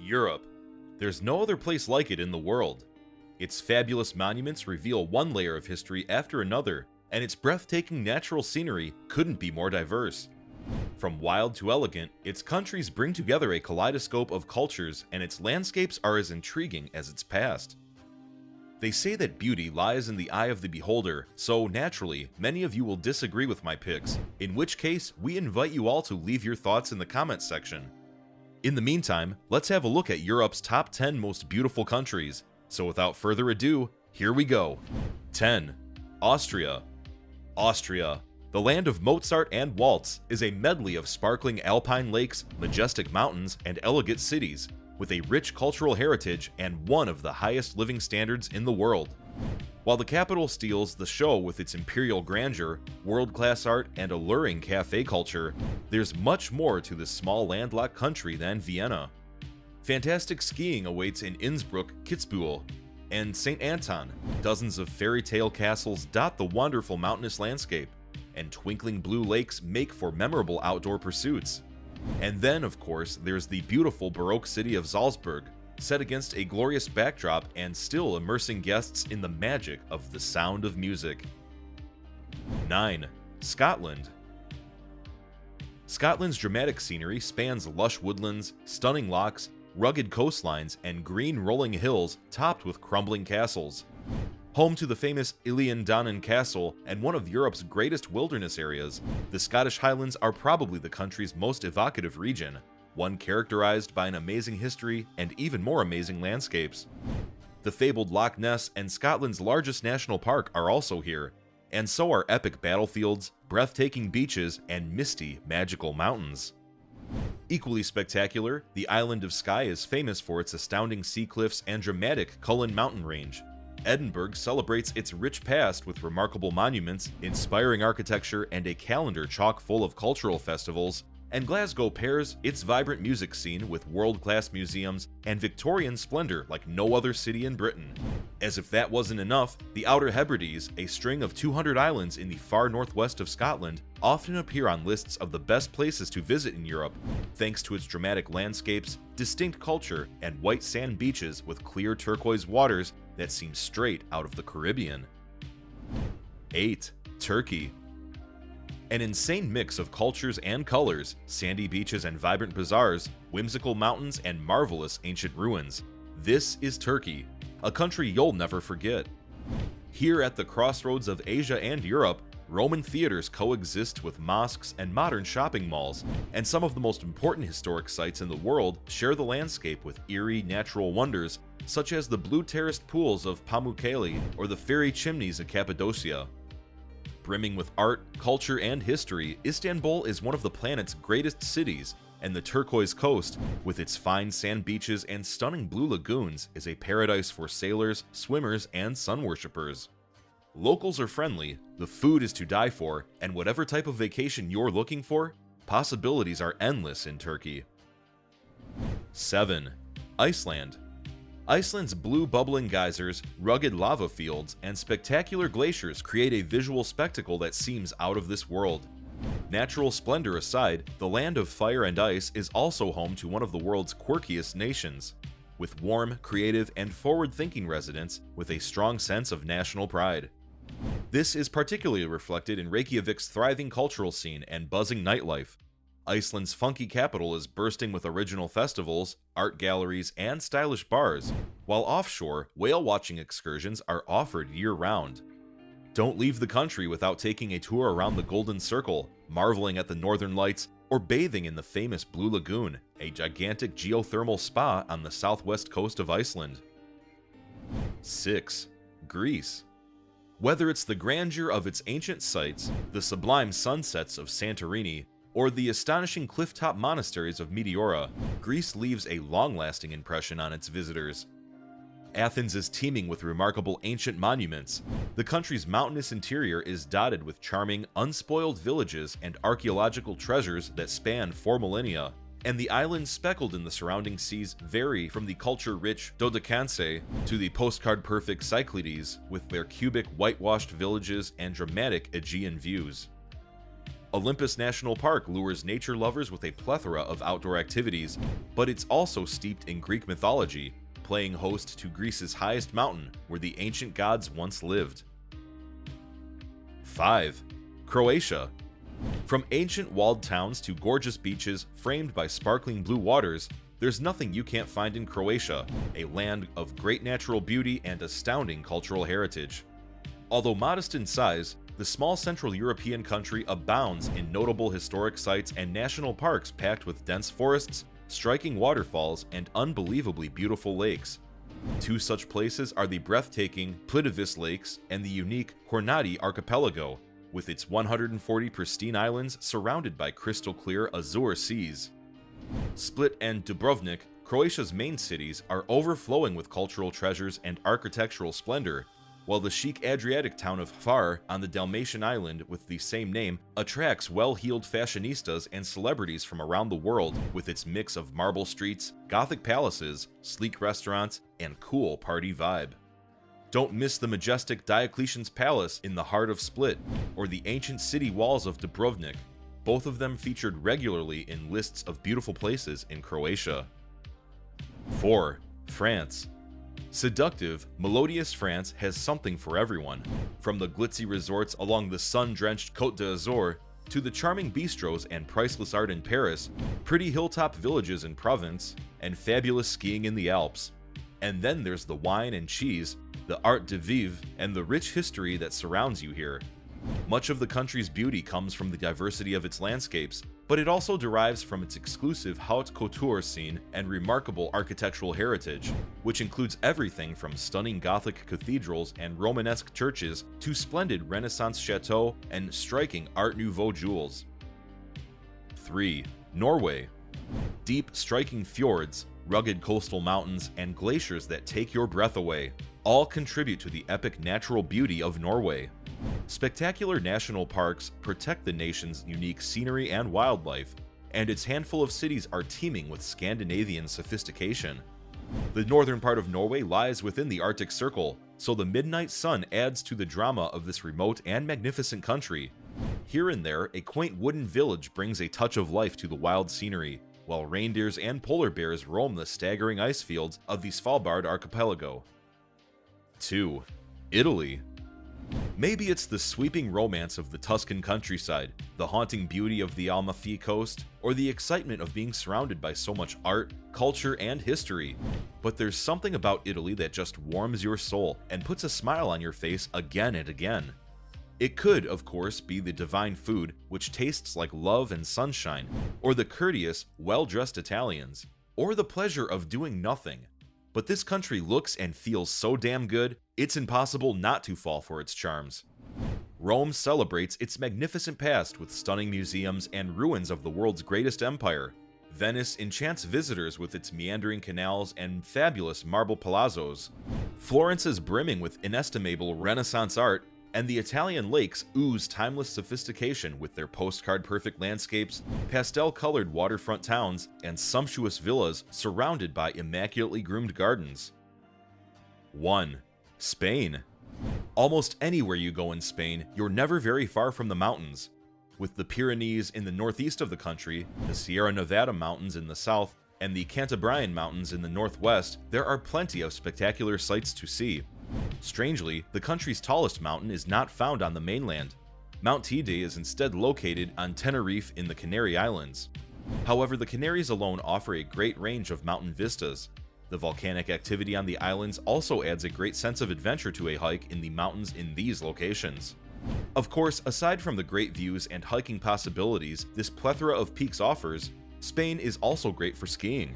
Europe. There's no other place like it in the world. Its fabulous monuments reveal one layer of history after another, and its breathtaking natural scenery couldn't be more diverse. From wild to elegant, its countries bring together a kaleidoscope of cultures, and its landscapes are as intriguing as its past. They say that beauty lies in the eye of the beholder, so naturally, many of you will disagree with my picks, in which case, we invite you all to leave your thoughts in the comments section. In the meantime, let's have a look at Europe's top 10 most beautiful countries. So without further ado, here we go. 10. Austria. Austria, the land of Mozart and waltz, is a medley of sparkling alpine lakes, majestic mountains, and elegant cities, with a rich cultural heritage and one of the highest living standards in the world. While the capital steals the show with its imperial grandeur, world-class art, and alluring cafe culture, there's much more to this small landlocked country than Vienna. Fantastic skiing awaits in Innsbruck, Kitzbühel, and St. Anton. Dozens of fairy tale castles dot the wonderful mountainous landscape, and twinkling blue lakes make for memorable outdoor pursuits. And then, of course, there's the beautiful Baroque city of Salzburg, set against a glorious backdrop and still immersing guests in the magic of the sound of music. 9. Scotland. Scotland's dramatic scenery spans lush woodlands, stunning lochs, rugged coastlines, and green rolling hills topped with crumbling castles. Home to the famous Ilian Castle and one of Europe's greatest wilderness areas, the Scottish Highlands are probably the country's most evocative region, one characterized by an amazing history and even more amazing landscapes. The fabled Loch Ness and Scotland's largest national park are also here, and so are epic battlefields, breathtaking beaches, and misty, magical mountains. Equally spectacular, the island of Skye is famous for its astounding sea cliffs and dramatic Cullen mountain range. Edinburgh celebrates its rich past with remarkable monuments, inspiring architecture, and a calendar chock full of cultural festivals, and Glasgow pairs its vibrant music scene with world-class museums and Victorian splendor like no other city in Britain. As if that wasn't enough, the Outer Hebrides, a string of 200 islands in the far northwest of Scotland, often appear on lists of the best places to visit in Europe, thanks to its dramatic landscapes, distinct culture, and white sand beaches with clear turquoise waters that seem straight out of the Caribbean. 8. Turkey. An insane mix of cultures and colors, sandy beaches and vibrant bazaars, whimsical mountains and marvelous ancient ruins. This is Turkey, a country you'll never forget. Here at the crossroads of Asia and Europe, Roman theaters coexist with mosques and modern shopping malls, and some of the most important historic sites in the world share the landscape with eerie natural wonders such as the blue terraced pools of Pamukkale or the fairy chimneys of Cappadocia. Brimming with art, culture, and history, Istanbul is one of the planet's greatest cities, and the turquoise coast, with its fine sand beaches and stunning blue lagoons, is a paradise for sailors, swimmers, and sun worshippers. Locals are friendly, the food is to die for, and whatever type of vacation you're looking for, possibilities are endless in Turkey. 7. Iceland. Iceland's blue bubbling geysers, rugged lava fields, and spectacular glaciers create a visual spectacle that seems out of this world. Natural splendor aside, the land of fire and ice is also home to one of the world's quirkiest nations, with warm, creative, and forward-thinking residents with a strong sense of national pride. This is particularly reflected in Reykjavik's thriving cultural scene and buzzing nightlife. Iceland's funky capital is bursting with original festivals, art galleries, and stylish bars, while offshore, whale-watching excursions are offered year-round. Don't leave the country without taking a tour around the Golden Circle, marveling at the northern lights, or bathing in the famous Blue Lagoon, a gigantic geothermal spa on the southwest coast of Iceland. 6. Greece. Whether it's the grandeur of its ancient sites, the sublime sunsets of Santorini, or the astonishing cliff-top monasteries of Meteora, Greece leaves a long-lasting impression on its visitors. Athens is teeming with remarkable ancient monuments. The country's mountainous interior is dotted with charming, unspoiled villages and archaeological treasures that span 4 millennia, and the islands speckled in the surrounding seas vary from the culture-rich Dodecanese to the postcard-perfect Cyclades, with their cubic, whitewashed villages and dramatic Aegean views. Olympus National Park lures nature lovers with a plethora of outdoor activities, but it's also steeped in Greek mythology, playing host to Greece's highest mountain where the ancient gods once lived. 5. Croatia. From ancient walled towns to gorgeous beaches framed by sparkling blue waters, there's nothing you can't find in Croatia, a land of great natural beauty and astounding cultural heritage. Although modest in size, the small Central European country abounds in notable historic sites and national parks packed with dense forests, striking waterfalls, and unbelievably beautiful lakes. Two such places are the breathtaking Plitvice Lakes and the unique Kornati Archipelago, with its 140 pristine islands surrounded by crystal-clear azure seas. Split and Dubrovnik, Croatia's main cities, are overflowing with cultural treasures and architectural splendor, while the chic Adriatic town of Hvar on the Dalmatian island with the same name attracts well-heeled fashionistas and celebrities from around the world with its mix of marble streets, Gothic palaces, sleek restaurants, and cool party vibe. Don't miss the majestic Diocletian's Palace in the heart of Split, or the ancient city walls of Dubrovnik, both of them featured regularly in lists of beautiful places in Croatia. 4. France. Seductive, melodious France has something for everyone, from the glitzy resorts along the sun-drenched Côte d'Azur to the charming bistros and priceless art in Paris, pretty hilltop villages in Provence, and fabulous skiing in the Alps. And then there's the wine and cheese, the art de vivre, and the rich history that surrounds you here. Much of the country's beauty comes from the diversity of its landscapes, but it also derives from its exclusive haute couture scene and remarkable architectural heritage, which includes everything from stunning Gothic cathedrals and Romanesque churches to splendid Renaissance chateaux and striking Art Nouveau jewels. 3. Norway. Deep, striking fjords, rugged coastal mountains, and glaciers that take your breath away all contribute to the epic natural beauty of Norway. Spectacular national parks protect the nation's unique scenery and wildlife, and its handful of cities are teeming with Scandinavian sophistication. The northern part of Norway lies within the Arctic Circle, so the midnight sun adds to the drama of this remote and magnificent country. Here and there, a quaint wooden village brings a touch of life to the wild scenery, while reindeers and polar bears roam the staggering ice fields of the Svalbard archipelago. 2. Italy. Maybe it's the sweeping romance of the Tuscan countryside, the haunting beauty of the Amalfi Coast, or the excitement of being surrounded by so much art, culture, and history. But there's something about Italy that just warms your soul and puts a smile on your face again and again. It could, of course, be the divine food, which tastes like love and sunshine, or the courteous, well-dressed Italians, or the pleasure of doing nothing. But this country looks and feels so damn good, it's impossible not to fall for its charms. Rome celebrates its magnificent past with stunning museums and ruins of the world's greatest empire. Venice enchants visitors with its meandering canals and fabulous marble palazzos. Florence is brimming with inestimable Renaissance art, and the Italian lakes ooze timeless sophistication with their postcard-perfect landscapes, pastel-colored waterfront towns, and sumptuous villas surrounded by immaculately groomed gardens. 1. Spain. Almost anywhere you go in Spain, you're never very far from the mountains. With the Pyrenees in the northeast of the country, the Sierra Nevada mountains in the south, and the Cantabrian mountains in the northwest, there are plenty of spectacular sights to see. Strangely, the country's tallest mountain is not found on the mainland. Mount Teide is instead located on Tenerife in the Canary Islands. However, the Canaries alone offer a great range of mountain vistas. The volcanic activity on the islands also adds a great sense of adventure to a hike in the mountains in these locations. Of course, aside from the great views and hiking possibilities this plethora of peaks offers, Spain is also great for skiing.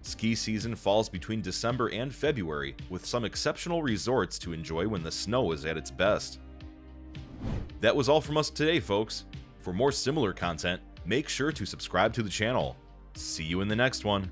Ski season falls between December and February, with some exceptional resorts to enjoy when the snow is at its best. That was all from us today, folks. For more similar content, make sure to subscribe to the channel. See you in the next one.